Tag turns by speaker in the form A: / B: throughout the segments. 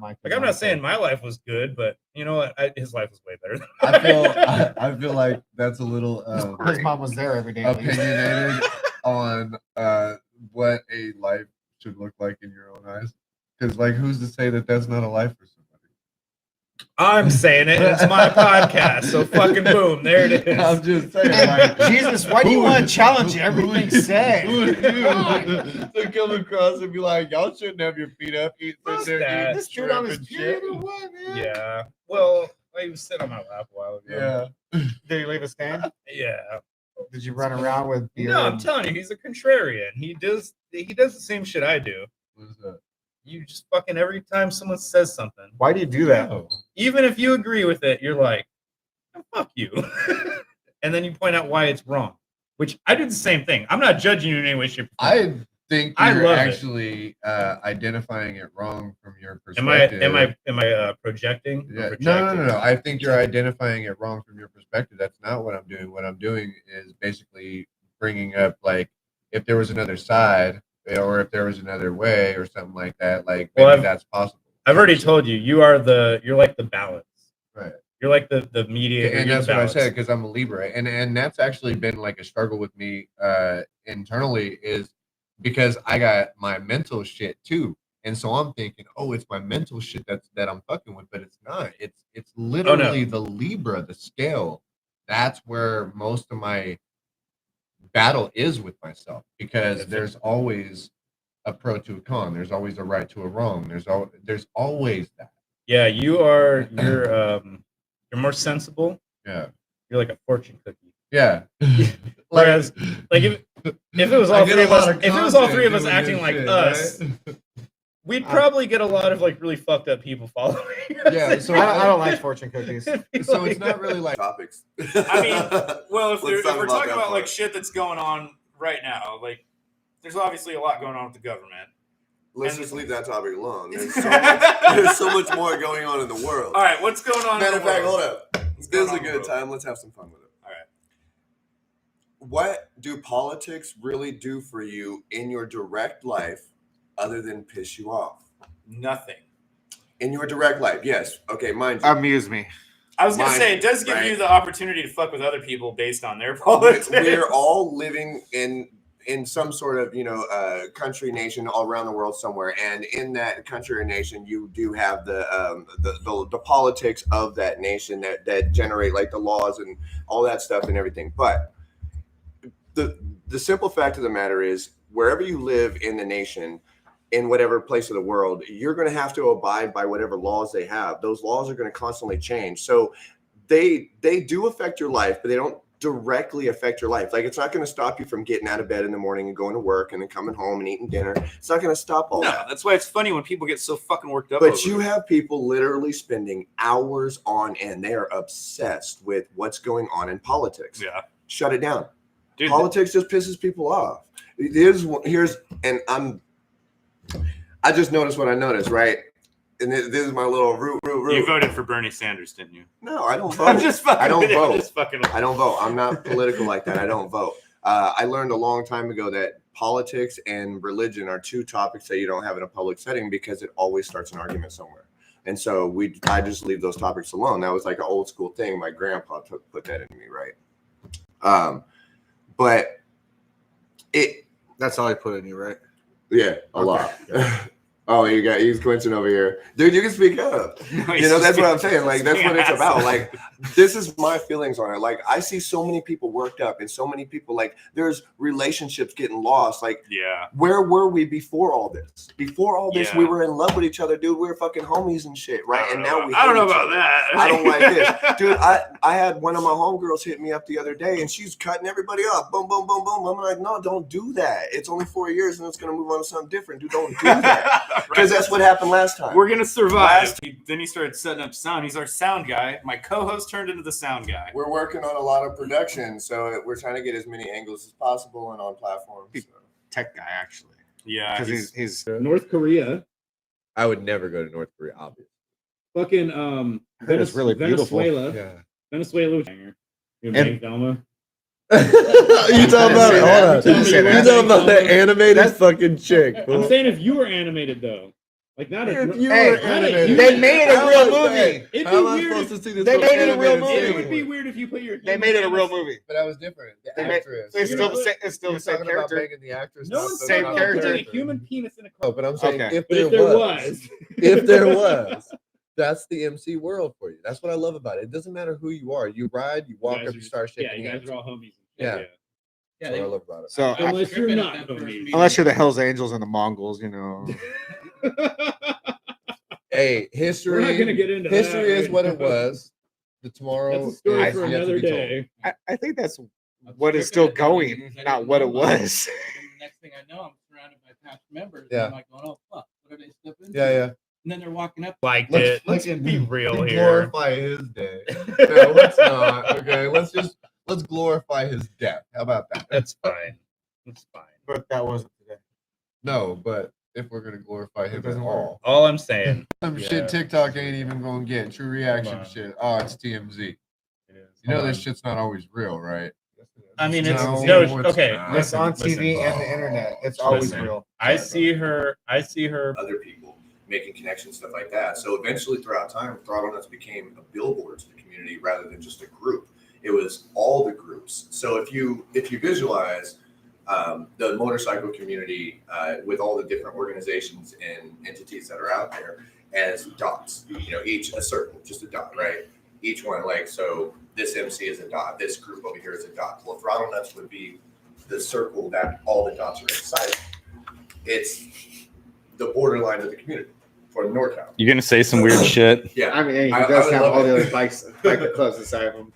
A: Like,
B: I'm not saying my life was good, but you know what? His life was way better than
C: I feel like that's a little
A: his mom was there every day.
C: opinionated on what a life should look like in your own eyes. Because, like, who's to say that that's not a life for somebody?
B: I'm saying it. It's my podcast, so fucking boom, there it is.
C: I'm just saying, like,
A: Jesus, why do you want to challenge everything said?
C: Who are you to come across and be like, y'all shouldn't have your feet up, eating
B: that?
A: This dude on his period or what, man?
B: Yeah. Well, I was sitting on my lap a while ago.
C: Yeah.
A: Did he leave a stand?
B: Yeah.
A: Did you run around with beer?
B: No, I'm telling you, he's a contrarian. He does the same shit I do.
C: What is that?
B: You just fucking every time someone says something,
A: Why do you do that?
C: Oh.
B: even if you agree with it, you're like, oh, fuck you. And then you point out why it's wrong. Which I do the same thing. I'm not judging you in any way, shape, or form.
C: I think
B: I
C: you're
B: love it.
C: actually identifying it wrong from your perspective.
B: Am I projecting?
C: Yeah.
B: Projecting?
C: No. I think you're identifying it wrong from your perspective. That's not what I'm doing. What I'm doing is basically bringing up, like, if there was another side or if there was another way or something like that, like, maybe that's possible.
B: I've already told you, you're like the balance.
C: Right.
B: You're like the mediator.
C: And that's what I said, because I'm a Libra. And that's actually been like a struggle with me internally, is because I got my mental shit too. And so I'm thinking, oh, it's my mental shit that I'm fucking with, but it's not. It's literally the Libra, the scale. That's where most of my battle is with myself, because there's always a pro to a con. There's always a right to a wrong. There's always that.
B: Yeah, you're more sensible.
C: Yeah.
B: You're like a fortune cookie.
C: Yeah.
B: Whereas, like, if it was all three of us, acting like us,
C: right?
B: we'd probably get a lot of like really fucked up people following us.
C: Yeah, so
A: I don't like fortune cookies.
C: So it's not really like
D: topics.
E: I mean, well, if
D: Let's talk
E: we're
D: about
E: talking
D: that
E: about like
D: part.
E: shit that's going on right now, like there's obviously a lot going on with the government.
D: Let's just leave that topic alone. There's so much more going on in the world.
E: All right, what's going on?
D: Matter
E: in
D: of
E: the
D: fact,
E: world?
D: hold up.
E: What's
D: This
E: going
D: is a
E: on in the
D: good
E: world?
D: time. Let's have some fun with it.
E: All right.
D: What do politics really do for you in your direct life other than piss you off?
E: Nothing.
D: In your direct life, yes. Okay, mind you.
A: Amuse me.
E: I was gonna
D: Mine,
E: say it does give
D: right?
E: you the opportunity to fuck with other people based on their politics.
D: We're all living in some sort of country, nation all around the world somewhere, and in that country or nation, you do have the politics of that nation that generate like the laws and all that stuff and everything. But the simple fact of the matter is, wherever you live in the nation, in whatever place of the world, you're going to have to abide by whatever laws they have. Those laws are going to constantly change. So they do affect your life, but they don't directly affect your life. Like, it's not going to stop you from getting out of bed in the morning and going to work and then coming home and eating dinner. It's not going to stop all
E: No,
D: that.
E: that's why it's funny when people get so fucking worked up.
D: But you have people literally spending hours on end. They are obsessed with what's going on in politics.
E: Yeah.
D: Shut it down.
E: Dude,
D: Politics just pisses people off. I just noticed what I noticed, right? And this is my little root.
E: you voted for Bernie Sanders, didn't you?
D: No, I don't vote.
E: I'm just fucking.
D: I don't
E: with it. I'm
D: vote.
E: just fucking.
D: I don't vote. I'm not political like that. I don't vote. I learned a long time ago that politics and religion are two topics that you don't have in a public setting, because it always starts an argument somewhere. And so I just leave those topics alone. That was like an old school thing. My grandpa put that in me, right? But
A: That's all I put in you, right?
D: yeah, a lot. Oh, he's Quentin over here. Dude, you can speak up.
E: No,
D: That's what I'm saying. Like, that's what it's about. Like, this is my feelings on it. Like, I see so many people worked up and so many people, like, there's relationships getting lost. Like,
E: yeah.
D: where were we before all this? Before all this,
E: Yeah.
D: we were in love with each other, dude. We were fucking homies and shit, right? And now we
E: I don't
D: hate
E: know
D: each
E: about
D: other.
E: that.
D: I don't like this. Dude, I had one of my homegirls hit me up the other day, and she's cutting everybody off. Boom, boom, boom, boom. I'm like, no, don't do that. It's only 4 years, and it's going to move on to something different. Dude, don't do that. Because that's what happened last time.
E: We're gonna survive. Then he started setting up sound. He's our sound guy. My co-host turned into the sound guy.
D: We're working on a lot of production, so we're trying to get as many angles as possible and on platforms. So.
A: Tech guy, actually.
E: Yeah,
A: Because he's
B: North Korea,
C: I would never go to North Korea, obviously.
B: fucking
A: it's really beautiful.
B: Venezuela,
C: Yeah.
B: Venezuela. You know, Thelma.
C: You talking about it? Hold on.
B: Tell me
C: You
B: you're
C: talking about the
B: animated.
C: animated fucking chick?
B: I'm saying if you were animated though,
F: Like not
C: If
F: a.
C: you
A: Hey,
C: were animated,
A: they made it a
C: how
A: real
C: was
A: movie.
C: that?
F: It'd
C: How
F: be
C: am I
F: weird
C: supposed to see this?
A: they
C: little
A: made it a real
C: animated
A: movie.
F: It
C: scene?
F: would be weird if you put your.
A: They made it a real movie.
C: But that was different. The
A: They made-
C: actress.
A: It's
F: You're
A: still
F: gonna
A: the
F: put-
A: same. It's still
C: You're
A: the same
C: talking about
A: character.
C: banging the actress.
F: No
C: not
F: one's
C: the-
A: Same
F: talking about putting
A: character.
F: a human penis in a
C: No,
F: car.
C: but I'm saying
A: Okay.
C: if
F: But
C: there
F: if there
C: was,
F: was,
C: if there was, that's the MC world for you. That's what I love about it. It doesn't matter who you are. You ride, you walk
F: guys
C: up,
F: are
C: you start shaking
F: yeah, you guys
C: hands.
F: are all homies.
C: Yeah.
F: Yeah.
C: That's what I love about it.
A: So
F: Unless you're not homies.
A: unless you're the Hell's Angels and the Mongols, you know.
C: Hey,
F: We're not gonna
C: history.
F: get into
C: History
F: that
C: is
F: right
C: what
F: now.
C: it was. The tomorrow
F: That's a story
C: is
F: for
C: yet to
F: another
C: be told.
F: day.
A: I think that's what is still going, not what it was.
G: And the next thing I know, I'm surrounded by past members.
C: Yeah.
G: And I'm like, going, oh fuck, what are they stepping into?
C: Yeah, yeah.
G: And then they're walking up.
B: Liked
C: Let's-
B: it.
C: let's
B: Let's be real here.
C: Glorify his day. No, let's not. Okay, let's glorify his death. How about that?
B: That's fine. That's fine.
A: But that wasn't today.
C: No, but if we're gonna glorify him at
A: doesn't
C: all,
B: All I'm saying.
C: some
B: Yeah.
C: shit TikTok ain't even gonna get true reaction
B: on.
C: shit. Oh, it's TMZ.
B: It is.
C: You know
B: Hold
C: this
B: on.
C: shit's not always real, right?
B: I mean, it's
C: No,
B: no.
C: it's
B: Okay,
C: not.
A: It's on
B: listen,
A: TV
B: listen.
A: and the internet. It's always
B: Listen.
A: real.
B: I see her.
D: other people making connections, stuff like that. So eventually, throughout time, Throttle Nuts became a billboard to the community rather than just a group. It was all the groups. So if you visualize the motorcycle community with all the different organizations and entities that are out there as dots, each a circle, just a dot, right? Each one, like, so this MC is a dot, this group over here is a dot. Well, Throttle Nuts would be the circle that all the dots are inside of. It's the borderline of the community for NorCal.
E: You gonna say some weird shit?
D: Yeah.
A: I mean, he
D: I
A: does
D: would
A: have
D: love
A: all
D: it.
A: the other bikes, bike clubs inside of him.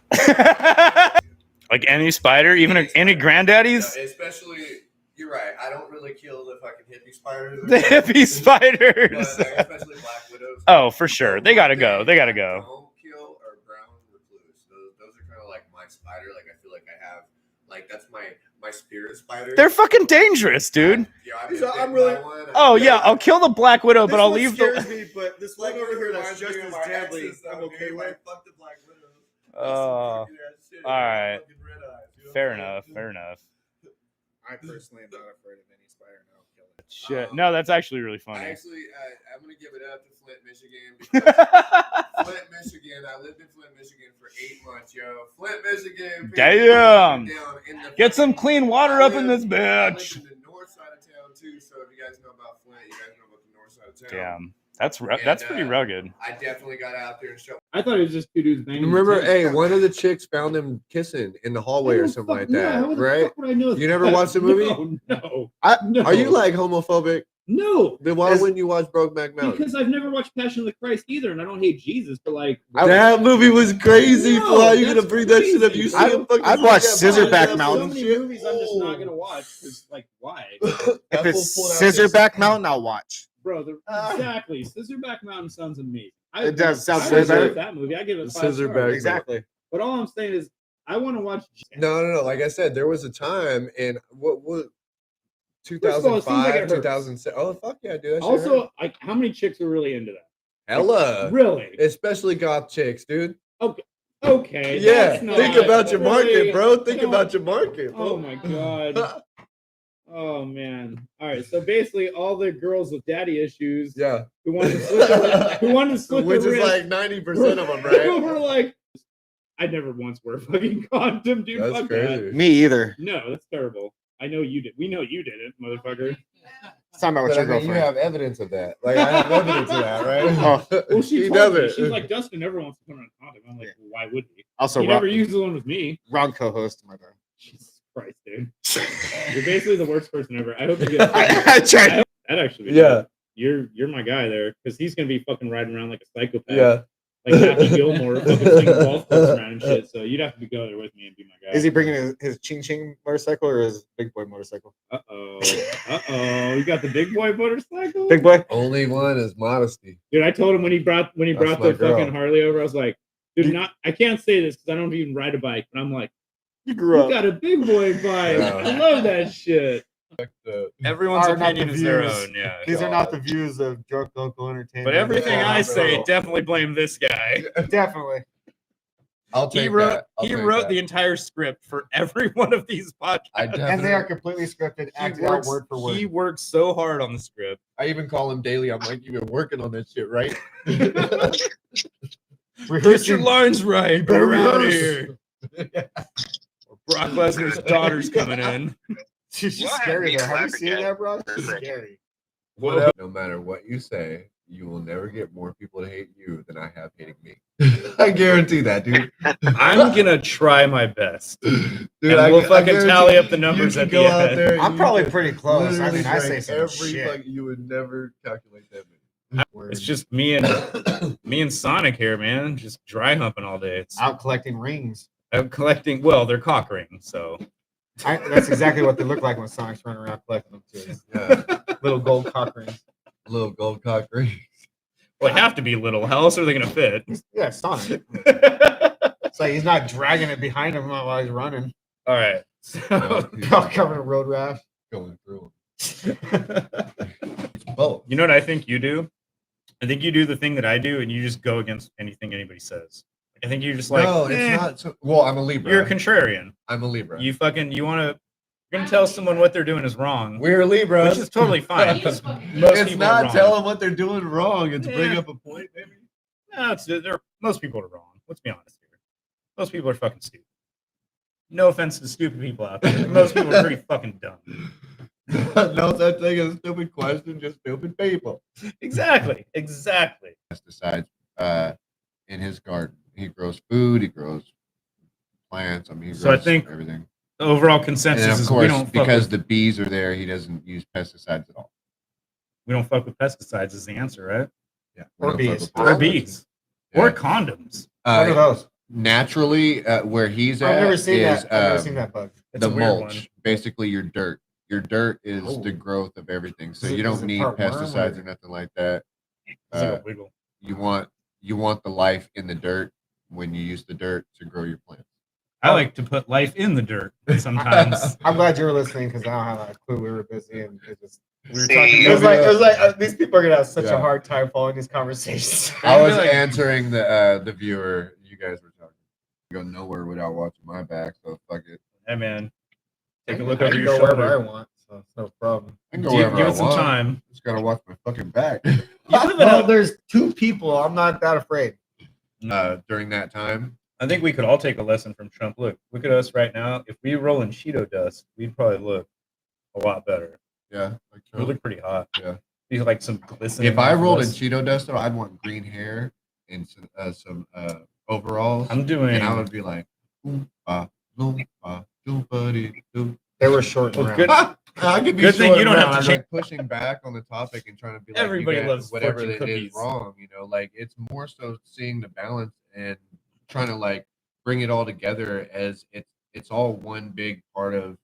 E: Like any spider, even any granddaddies?
D: Yeah, especially, you're right. I don't really kill the fucking hippie spiders.
E: The hippie spiders.
D: But, especially black widows.
E: Oh, for sure. They gotta go. They gotta go.
D: Don't kill or brown recluse. Those are kind of like my spider. Like I feel like I have, like that's my spirit spider.
E: They're fucking dangerous, dude.
D: Yeah, I've
A: He's
D: been
A: a- I'm
D: bitten
A: really-
D: by one.
E: Oh yeah, I'll kill the black widow, but I'll leave
A: scares
E: the.
A: me, but this
D: Like
A: one over here that's
D: reminds
A: just
D: me of
A: as
D: our
A: deadly.
D: exes,
A: I'm
D: though,
A: okay
D: dude.
A: with.
D: Like, fuck the black widows.
E: Oh,
D: All
E: right. Fair enough. Fair enough.
A: I personally am not afraid of any spider. No, kill it.
E: Shit. No, that's actually really
D: I
E: funny.
D: actually, I'm gonna give it up to Flint, Michigan. Because Flint, Michigan. I lived in Flint, Michigan for 8 months, yo. Flint, Michigan.
E: Damn.
D: Down in the
E: Get some
D: fucking-
E: clean water
D: I
E: up in this
D: lived- I lived
E: bitch.
D: in the north side of town too. So if you guys know about Flint, you guys know about the north side of town.
E: Damn. That's pretty rugged.
D: I definitely got out there and showed.
F: I thought it was just two dudes banging.
C: Remember,
F: each
C: hey,
F: other.
C: one of the chicks found him kissing in the hallway or
F: Oh,
C: something
F: fuck,
C: like that,
F: how the
C: right?
F: fuck would I know
C: You never
F: that?
C: watched the movie?
F: No.
A: I-
F: No.
C: Are you like homophobic?
F: No.
C: Then why
A: Is-
C: wouldn't you watch Brokeback Mountain?
F: Because I've never watched Passion of the Christ either, and I don't hate Jesus, but like
C: That movie was crazy.
F: No,
C: fool. How you gonna
F: that's
C: bring that shit up? You
F: crazy.
C: see
A: I'd-
C: him fucking
A: I'd watch
C: that
A: Scissorback
C: podcast
A: Mountain.
F: So
C: and
F: many
C: shit?
F: movies I'm just not
C: Oh.
F: gonna watch because like why,
A: If
C: That
A: it's
C: fool pulled out this-
A: Scissorback Mountain, I'll watch.
F: bro? Exactly. Scissorback Mountain sounds amazing.
A: It does. Sounds
F: I
A: way
F: deserve
A: better.
F: that movie. I give it 5
C: Scissorback.
F: stars.
A: Exactly.
F: But all I'm saying is, I want to watch.
C: No. Like I said, there was a time in what
F: First of all, it seems like it
C: 2005,
F: hurts.
C: 2006. Oh fuck yeah, dude. That shit
F: Also,
C: hurt.
F: like, how many chicks are really into that?
C: hella,
F: Really?
C: especially goth chicks, dude.
F: Okay.
C: Yeah,
F: that's not
C: think about your market,
F: really-
C: bro. Think
F: No.
C: about your market.
F: Oh
C: fool.
F: my god. Oh man. All right. So basically, all the girls with daddy issues
C: Yeah,
F: who wanted to slit
C: which
F: their
C: is
F: wrist,
C: like 90% of them, right?
F: were like, I'd never once wear a fucking condom, dude.
C: That's
F: Fuck
C: crazy.
F: that.
A: Me either.
F: No, that's terrible. I know you did. We know you did it, motherfucker.
A: It's talking about
C: But
A: what
C: I
A: your
C: mean, you
A: girlfriend.
C: have evidence of that. Like I have evidence of that, right?
A: Oh.
F: Well, she
C: he
F: told
C: does
F: me.
C: it.
F: She's like, Dustin never wants to put on a condom. I'm like, well, why would he?
A: Also,
F: He never used the one with me.
A: wrong co-host. My bad.
F: Jesus Christ, dude. You're basically the worst person ever. I hope you get
A: I tried.
F: that actually. Be
C: Yeah.
F: good. You're my guy there because he's gonna be fucking riding around like a psychopath.
C: Yeah.
F: Like Happy Gilmore, fucking swinging golf clubs around and shit. So you'd have to go there with me and be my guy.
A: Is he bringing his Ching Ching motorcycle or his big boy motorcycle?
F: Uh-oh. You got the big boy motorcycle?
A: Big boy.
C: Only one is modesty.
F: Dude, I told him when he brought
C: That's
F: the
C: my girl.
F: fucking Harley over, I was like, dude, I can't say this because I don't even ride a bike, but I'm like,
A: You grew
F: you
A: up.
F: got a big boy bike.
C: Yeah.
F: I love that shit.
B: Everyone's
A: Are not
B: opinion
A: the
B: is their
A: views.
B: own. Yeah.
A: These are not the views of Drunk Local Entertainment.
B: But everything
C: Yeah,
B: I
C: bro.
B: say, definitely blame this guy.
A: Definitely.
C: I'll take
B: He wrote
C: that. I'll
B: he
C: take
B: wrote
C: that.
B: the entire script for every one of these podcasts.
C: I
A: And they are
C: definitely.
A: completely scripted,
B: He
A: acted out
B: works,
A: word for word.
B: he works so hard on the script.
C: I even call him daily. I'm like, you've been working on this shit, right?
B: Get your
A: Rehearsing.
B: lines right. Better
A: Better
B: out of
A: rehearse.
B: here. Brock Lesnar's daughter's coming in.
A: She's
H: What?
A: scary
H: Me
A: though. Have you seen
H: flabbergasted.
A: that, bro? She's scary.
C: No matter what you say, you will never get more people to hate you than I have hating me. I guarantee that, dude.
B: I'm gonna try my best.
C: Dude,
B: And
C: I-
B: we'll
C: I
B: fucking
C: guarantee
B: tally up the
C: you
B: numbers
C: can
B: at the
C: go out
B: end.
C: there and
A: I'm
C: you
A: probably
C: could
A: pretty close. I
C: literally
A: mean, I say
C: rank
A: some
C: every
A: shit.
C: fucking- you would never calculate that many.
B: It's just me and Sonic here, man. Just dry humping all day. It's
A: Out collecting rings.
B: I'm collecting. Well, they're cock rings, so
A: That's exactly what they look like when Sonic's running around collecting them too.
C: Yeah,
A: Little gold cock rings.
C: little gold cock ring.
B: well, they have to be little. How else are they gonna fit?
A: Yeah, Sonic. So he's not dragging it behind him while he's running.
B: All right. So,
A: All covered in road rash.
C: Going through them. Both.
B: you know what I think you do? I think you do the thing that I do, and you just go against anything anybody says. I think you're just like,
C: No, it's
B: "Eh."
C: not. So, well, I'm a Libra.
B: You're a contrarian.
C: I'm a Libra.
B: You wanna you're gonna tell someone what they're doing is wrong,
C: We're a Libra.
B: which is totally fine because most
C: It's
B: people are
C: not
B: wrong.
C: telling what they're doing wrong. It's bring
B: Yeah.
C: up a point, maybe.
B: No, most people are wrong. Let's be honest here. Most people are fucking stupid. No offense to stupid people out there. But most people are pretty fucking dumb.
C: No such thing as a stupid question, just stupid people.
B: Exactly.
C: Pesticides in his garden. He grows food. He grows plants. I mean, he
B: So I
C: grows
B: think
C: everything.
B: The overall
C: And
B: consensus
C: then, of
B: is we
C: course,
B: don't fuck
C: because
B: with,
C: the bees are there, he doesn't use pesticides at all.
B: we don't fuck with pesticides is the answer, right?
C: Yeah,
A: Or
C: we don't
A: bees.
C: fuck with
B: Or bees.
C: Yeah.
B: Or condoms.
A: What are those?
C: Naturally, where he's at
A: I've never seen
C: is
A: that. I've never seen that bug.
B: It's
C: the
B: a weird
C: mulch.
B: one.
C: Basically, your dirt. Your dirt is
A: Oh.
C: the growth of everything. So
A: Is it-
C: you
A: is
C: don't
A: it
C: need
A: part worm
C: pesticides
A: or-
C: or nothing like that.
B: It's like a wiggle.
C: You want the life in the dirt when you use the dirt to grow your plants.
B: I like to put life in the dirt sometimes.
A: I'm glad you were listening because I don't have a clue. We were busy and it was.
B: We were
H: See,
B: talking
A: It was
B: about
A: like these people are gonna have such
C: Yeah.
A: a hard time following these conversations.
C: I was
B: like-
C: answering the viewer. You guys were talking. You go nowhere without watching my back, so fuck it.
B: hey man, take a look
A: I
B: over
A: can
B: your
A: go wherever I
B: shoulder.
A: want, so it's no problem.
C: I can go
B: Give,
C: wherever
B: give
C: I
B: it some
C: want.
B: time.
C: Just gotta watch my fucking back.
B: You live in
A: Well,
B: a-
A: there's two people. I'm not that afraid.
C: During that time,
B: I think we could all take a lesson from Trump. Look at us right now. If we roll in Cheeto dust, we'd probably look a lot better.
C: yeah. Like
B: We look pretty hot.
C: Yeah.
B: Be like some glistening.
C: if I
B: off of
C: rolled in
B: us.
C: Cheeto dust, though, I'd want green hair and some overalls,
B: I'm doing.
C: and I would be like, "Oompa, loompa, doompa-dee-doo."
A: They were short and
B: Well,
A: round.
B: good.
C: I could be
B: Good thing
C: short
B: you
C: and
B: don't have
C: round.
B: to
C: I'm, like, pushing back on the topic and trying to be like,
B: Everybody
C: you guys,
B: loves
C: whatever
B: fortune
C: it is
B: cookies.
C: wrong. You know, like it's more so seeing the balance and trying to like bring it all together as it's all one big part of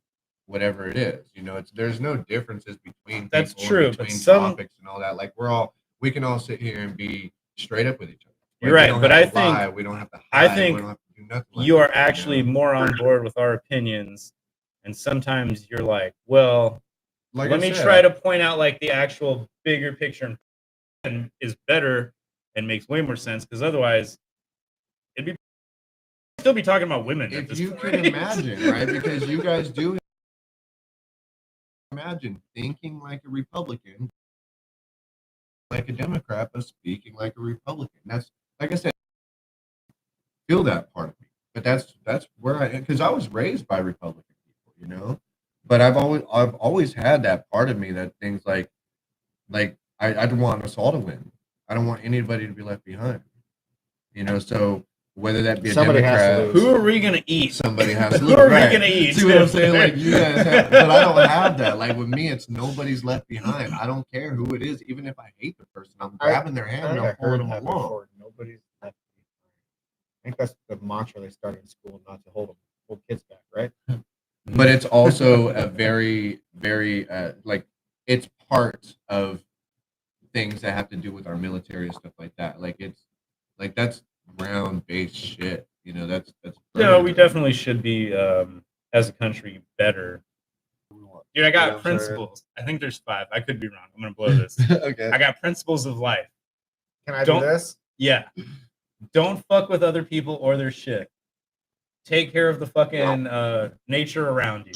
C: whatever it is. You know, there's no differences between
B: That's
C: people and
B: true, but
C: between
B: some-
C: topics and all that. Like we can all sit here and be straight up with each other.
B: You're
C: We
B: right,
C: don't
B: but
C: have
B: I
C: to
B: think-
C: lie, we don't have to
B: I
C: hide,
B: think
C: we don't have to do nothing like
B: You are
C: that,
B: actually
C: know?
B: more on board with our opinions, and sometimes you're like, well,
C: Like
B: let
C: I
B: me
C: said,
B: try to point out like the actual bigger picture and is better and makes way more sense because otherwise it'd be still be talking about women at
C: if
B: this
C: you
B: point.
C: can imagine, right? Because you guys do imagine thinking like a Republican, like a Democrat, but speaking like a Republican. That's like I said, feel that part of me. But that's where I am because I was raised by Republican people, you know. But I've always had that part of me that things like I don't want us all to win. I don't want anybody to be left behind. You know, so whether that be a
A: Somebody has to
C: Democrat,
A: lose.
B: Who are we gonna eat?
C: somebody has to
B: Who
C: lose.
B: are we
C: Right.
B: gonna eat?
C: See what I'm saying? Like you guys have, but I don't have that. Like with me, it's nobody's left behind. I don't care who it is, even if I hate the person. I'm grabbing their
A: I
C: hand
A: think
C: and
A: I
C: I'm pulling
A: heard
C: them
A: that
C: along.
A: before. Nobody's left behind. I think that's the mantra they started in school, not to hold kids back, right?
C: But it's also a very, very like it's part of things that have to do with our military and stuff like that. Like it's like that's ground based shit. You know, that's
B: No, we definitely should be as a country better. Dude, I got
A: Yeah, I'm
B: principles. I think there's 5. I could be wrong. I'm gonna blow this.
C: okay.
B: I got principles of life.
A: Can I
B: Don't-
A: do this?
B: Yeah. Don't fuck with other people or their shit. Take care of the fucking nature around you.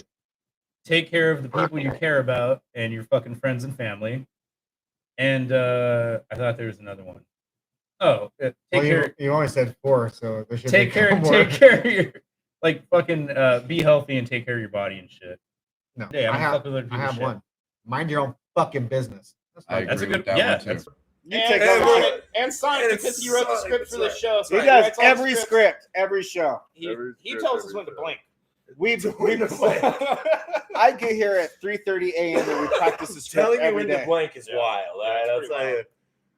B: Take care of the people you care about and your fucking friends and family. And I thought there was another one. Oh, take
A: Well,
B: care.
A: you only said 4, so there should
B: Take
A: be
B: care.
A: more.
B: Take care of your like fucking be healthy and take care of your body and shit.
A: No,
B: Yeah,
A: I
B: I'm
A: have,
B: fucking with
A: I
B: people's
A: have
B: shit.
A: one. Mind your own fucking business. That's
C: I
A: my-
B: That's a
C: agree
B: good.
C: with that
B: Yeah,
C: one, too.
B: that's
F: You
E: And
F: take
E: Sonic-
F: over.
E: and Sonic,
D: and
E: because
D: it's
E: he wrote the
D: Sonic,
E: script
D: it's
E: for the
D: right.
E: show. So
F: He
E: he
F: does
E: writes all the
F: every
E: scripts.
F: script, every show.
E: He
D: Every
E: he
D: script,
E: tells us
D: every
E: when to
D: show.
E: blink.
F: I get here at 3:30 a.m. and we practice the script
H: Telling you
F: every
H: when to
F: day.
H: blank is
E: Yeah.
H: wild. All right,
E: Yeah,
H: I'll
E: it's
H: tell
E: pretty
H: you.
E: wild.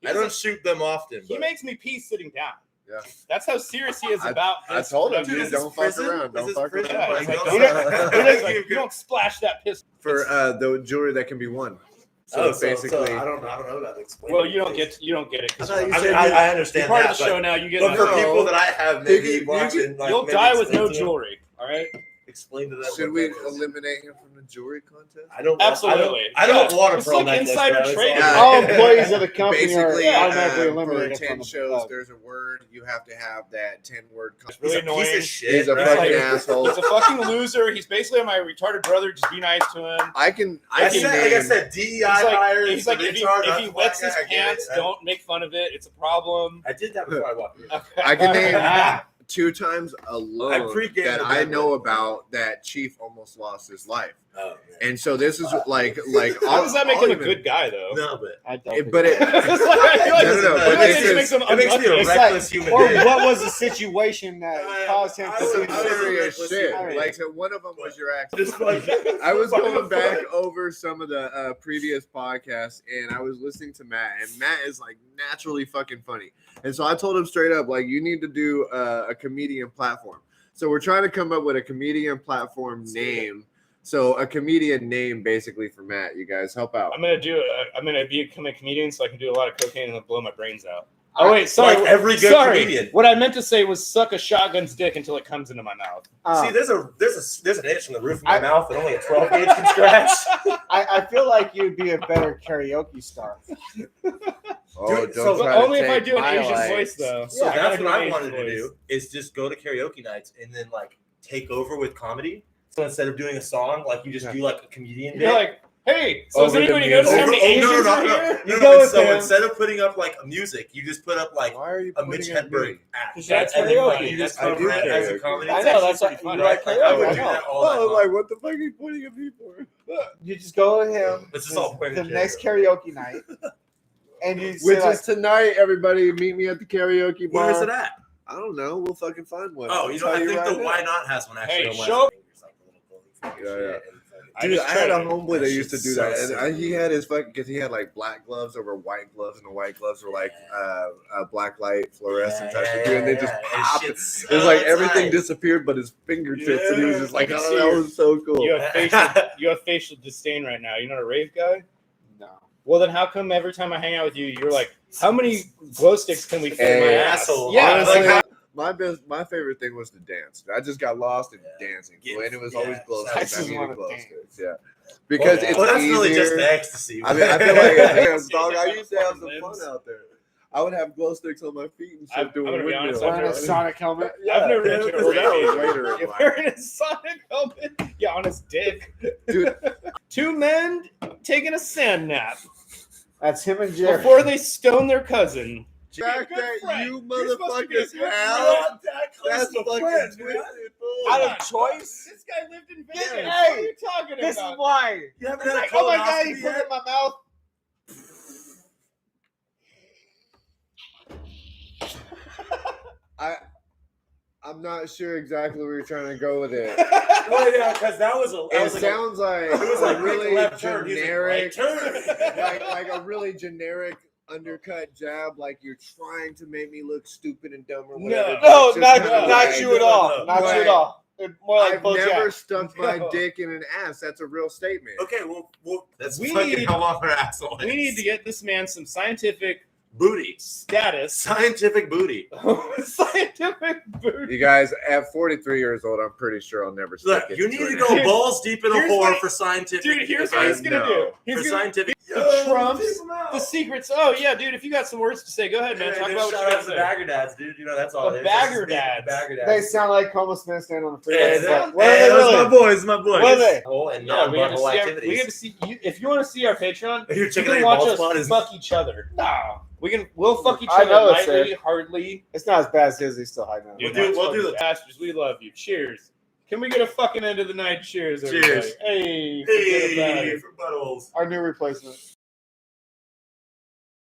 E: He
H: I don't
E: doesn't-
H: shoot them often.
E: He
H: But
E: makes me pee sitting down.
C: Yeah.
E: That's how serious he is
C: I-
E: about
C: I
E: this.
C: told him,
E: production.
C: dude,
H: Is this
C: don't fuck
H: prison?
C: around.
H: Is
C: Don't
H: this
C: fuck
H: prison?
C: around.
E: Yeah, he's like,
H: Don't-
E: he's like, you don't splash that pistol.
C: For the jewelry that can be won.
H: So,
C: So basically,
H: I don't know how to explain.
E: Well,
H: it.
E: you don't get it.
H: I,
E: 'cause
H: thought you
E: you're-
H: said I
E: you're
H: understand
E: part
H: that,
E: of the show now. You get.
H: But for
C: No.
H: people that I have maybe
C: You can-
H: watching, like,
E: You'll
H: maybe
E: die with
H: explain
E: no
H: to them-
E: jewelry. All right.
H: Explain to them.
C: should
H: what
C: we
H: that is.
C: eliminate him from the jewelry contest?
H: I don't.
E: Absolutely.
H: I don't
E: Yeah.
H: want a
E: It's
H: pearl
E: like
H: necklace,
E: insider
H: bro. It's
E: trading.
H: all-
F: All employees of the company
C: Basically,
F: are automatically
C: for
F: eliminated
C: 10
F: from the
C: shows, there's a word. You have to have that 10-word.
E: It's really
H: He's a piece
E: annoying.
H: of shit.
C: He's a
H: right?
C: fucking
E: like-
C: asshole.
E: He's a fucking loser. He's basically my retarded brother. Just be nice to him.
C: I can
H: I
C: can
H: said, like I
C: name-
H: said, DEI
E: He's like,
H: hires.
E: he's like if he wets his pants, don't make fun of it. It's a problem.
H: I did that before I walked in.
E: Okay.
C: I can name
E: Ah.
C: 2 times alone
H: pre-gamed
C: that
H: the
C: I
H: red
C: know
H: one.
C: about that Chief almost lost his life.
H: Oh, man.
C: And so this is like
E: How does that make him a
C: even-
E: good guy, though?
H: No, but
F: I don't.
C: But it,
E: It's like, I feel like
C: No, no, no,
E: I feel
C: but
E: like
C: this
E: it
C: is-
E: makes him
H: it makes me a
E: unlucky.
F: It's
H: reckless human
F: or
H: being.
F: what was the situation that caused him
H: I
F: to
H: was-
F: see
C: some
H: I was-
C: serious
H: let's
C: shit.
F: see.
C: Like so one of them was your accent.
H: Just like
C: I was going back over some of the previous podcasts, and I was listening to Matt, and Matt is like naturally fucking funny. And so I told him straight up, like, you need to do a comedian platform. So we're trying to come up with a comedian platform name. So a comedian name, basically, for Matt. You guys help out.
E: I'm gonna become a comedian so I can do a lot of cocaine and then blow my brains out. Oh wait, sorry.
H: Like every good
E: sorry.
H: comedian.
E: What I meant to say was suck a shotgun's dick until it comes into my mouth.
H: See, there's an itch in the roof of my mouth that only a 12 gauge can scratch.
F: I feel like you'd be a better karaoke star.
C: Oh,
H: Dude,
C: don't
H: so
C: try to
E: Only if I
C: take
E: do an
C: my
E: Asian
C: life.
E: voice, though.
H: So
E: I gotta
H: that's
E: do
H: what
E: an
H: I
E: Asian
H: wanted to
E: voice.
H: do is just go to karaoke nights and then like take over with comedy. So instead of doing a song, like you just do like a comedian
E: You're
H: bit.
E: like, hey, so has
C: Over the
E: anybody noticed how many
C: music.
E: Asians are here?
F: You go with
H: So
F: him.
H: instead of putting up like a music, you just put up like
C: Why are you
H: a
C: pointing
H: Mitch
C: at me?
H: Hedberg act.
E: Because that's
H: And then, like,
E: karaoke.
H: you just
C: I
H: cover
C: do
H: it as a
C: karaoke.
H: comedy.
F: I
H: It's
F: know,
H: actually
F: that's
H: pretty
F: what-
H: fun.
F: you like
H: I
F: karaoke,
H: would
F: I
H: do
F: know.
H: that all night
C: Oh,
H: long.
C: like, what the fuck are you pointing at me for?
F: You just go with him.
H: Let's just all point
F: the
H: at
F: next
H: Jerry.
F: karaoke night, and you say
C: Which
F: like,
C: is tonight, everybody. Meet me at the karaoke bar.
H: Where is it at?
C: I don't know. We'll fucking find one.
H: Oh,
C: I'll
H: you know,
C: tell
H: I think
C: right
H: the
C: now.
H: Why Not has one actually.
E: Hey,
H: on
E: show-
C: Yeah.
E: I
C: Dude,
E: just
C: I had a
E: tried it.
C: homeboy that
H: That
C: used to
H: shit's
C: do
H: so
C: that,
H: sick.
C: and he had his fucking because he had like black gloves over white gloves, and the white gloves were like black light fluorescent type of thing, and they just popped. It was like everything disappeared, but his fingertips, and he was just like,
E: I can
C: "Oh,
E: see
C: that
E: your-
C: was so cool."
E: You have facial disdain right now. You're not a rave guy?
F: no.
E: Well, then how come every time I hang out with you, you're like, how many glow sticks can we fit in my
C: Hey,
E: ass?
H: asshole.
E: Yeah,
C: Honestly,
E: like,
C: my favorite thing was to dance. I just got lost in dancing,
H: Yeah.
C: and it was
H: Yeah.
C: always glow
H: I
C: sticks. I
F: just
C: needed
F: wanna
C: glow
F: dance.
C: sticks, yeah, because
E: Well,
C: it's
H: Well, that's really just
C: easier.
H: the ecstasy.
C: I mean, I feel like damn, dog. I
E: Yeah,
C: used to have some
E: fucking
C: fun
E: limbs.
C: out there. I would have glow sticks on my feet and
E: I'm
C: shit doing
E: gonna be honest,
C: windmills.
F: Wearing a Sonic helmet.
E: I've never
C: Yeah,
E: been to a
C: well, that
E: rave.
C: was later in
E: You're
C: life.
E: wearing a Sonic helmet. Yeah, on his dick.
C: Dude.
E: 2 men taking a sand nap
F: That's him and Jerry.
E: before they stone their cousin.
C: The fact
E: Good
C: that
E: friend.
C: you
E: You're supposed to be a
C: motherfuckers
E: good
C: have that's
H: to
C: fucking
H: friends,
C: twisted,
H: man.
C: fool.
F: Out of choice.
E: This guy lived in Vegas.
F: Hey,
E: what are you talking
F: This is
E: about?
F: why.
H: You haven't
F: It's
H: had a
F: like, oh my god, he
H: colonoscopy
F: put it
H: yet?
F: in my mouth.
C: I'm not sure exactly where you're trying to go with it.
H: Well, yeah, because that was a. That
C: It
H: was like
C: sounds like
H: it was like
C: a
H: really
C: really
H: left turn. He was like,
C: generic,
H: right turn.
C: like a really generic undercut jab. Like you're trying to make me look stupid and dumb or whatever.
F: No,
C: It's just
F: not
C: kinda
F: not
C: like-
F: you at all. Not you at all. More like
C: I've
F: Bo
C: never
F: Jack.
C: stuck my
E: No.
C: dick in an ass. That's a real statement.
H: Okay, well, that's
E: We
H: fucking
E: need-
H: how long her asshole is.
E: We need to get this man some scientific booty,
F: status,
E: scientific booty.
F: scientific booty.
C: You guys, at 43 years old, I'm pretty sure I'll never stick
E: Look,
C: it
E: you need
C: an
E: to go
C: egg.
E: balls deep in a
F: Here's
E: whore
F: what-
E: for scientific.
F: Dude, here's what he's gonna do. He's
E: For
F: gonna
E: scientific.
F: the Trumps, the secrets. Oh yeah, dude. If you got some words to say, go ahead, man. Talk about what you
E: shout
F: got
E: out
F: to
E: to the
F: say.
E: bagger dads, dude. You know that's all.
F: The
E: it is.
F: bagger
E: Just the
F: dads.
E: Bagger dads.
A: They sound like homeless men standing on the freeway.
E: Hey,
F: sound-
A: What are they
E: those
A: really?
E: my boys, my boys.
A: What are they?
E: Oh, and
F: Yeah, we got to
E: non-butthole
F: see. We
E: activities.
F: got to see. You, if you want to see our Patreon,
E: You're
F: you
E: checking
F: can
E: out your
F: watch
E: bald
F: us
E: spot. Is
F: fuck each other. No, we'll fuck each
A: I
F: other
A: know it's
F: lightly, hardly.
A: It's not as bad as his. He's still hiding out.
E: We'll do the-
F: bastards. We love you. Cheers. Can we get a fucking end of the night? Cheers, everybody.
E: Cheers.
F: Hey, forget about
E: Hey,
F: it.
E: for buttholes.
A: Our new replacement.